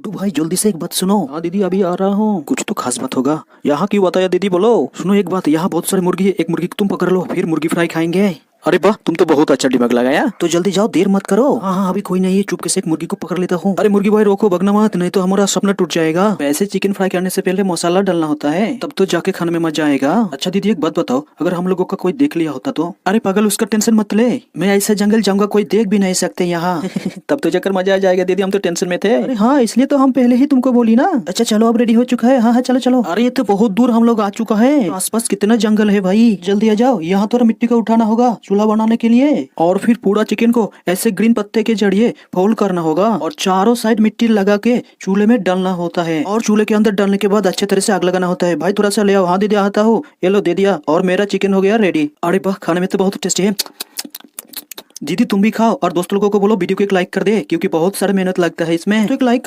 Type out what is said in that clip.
गुड्डू भाई जल्दी से एक बात सुनो। हाँ दीदी अभी आ रहा हूँ। कुछ तो खास बात होगा। यहाँ क्यों बताया दीदी, बोलो। सुनो एक बात, यहाँ बहुत सारी मुर्गी है, एक मुर्गी को तुम पकड़ लो, फिर मुर्गी फ्राई खाएंगे। अरे वाह, तुम तो बहुत अच्छा दिमाग लगाया। तो जल्दी जाओ, देर मत करो। हाँ हाँ अभी कोई नहीं है, चुपके से एक मुर्गी को पकड़ लेता हूँ। अरे मुर्गी भाई रोको, भगना मत, नहीं तो हमारा सपना टूट जाएगा। वैसे चिकन फ्राई करने से पहले मसाला डालना होता है, तब तो जाके खाने में मजा आएगा। अच्छा दीदी एक बात बताओ, अगर हम लोगों का कोई देख लिया होता तो? अरे पागल, उसका टेंशन मत ले, मैं ऐसा जंगल जाऊंगा कोई देख भी नहीं सकते यहाँ। तब तो जाकर मजा आ जाएगा दीदी, हम तो टेंशन में थे। अरे हाँ इसलिए तो हम पहले ही तुमको बोली ना। अच्छा चलो अब रेडी हो चुका है। हाँ हाँ चलो चलो। अरे ये तो बहुत दूर हम लोग आ चुका है, आसपास कितना जंगल है भाई, जल्दी आ जाओ। यहाँ थोड़ा मिट्टी का उठाना होगा चूल्हा बनाने के लिए, और फिर पूरा चिकन को ऐसे ग्रीन पत्ते के जरिए फोल्ड करना होगा और चारों साइड मिट्टी लगा के चूल्हे में डालना होता है, और चूल्हे के अंदर डालने के बाद अच्छे तरह से आग लगाना होता है। भाई थोड़ा सा ले आओ। हाँ दीदी आता हूँ, ये लो दे दिया, और मेरा चिकन हो गया रेडी। अरे वाह, खाने में तो बहुत टेस्टी है। दीदी तुम भी खाओ और दोस्त लोगों को बोलो वीडियो को एक लाइक कर दे, क्योंकि बहुत सारा मेहनत लगता है इसमें, तो एक लाइक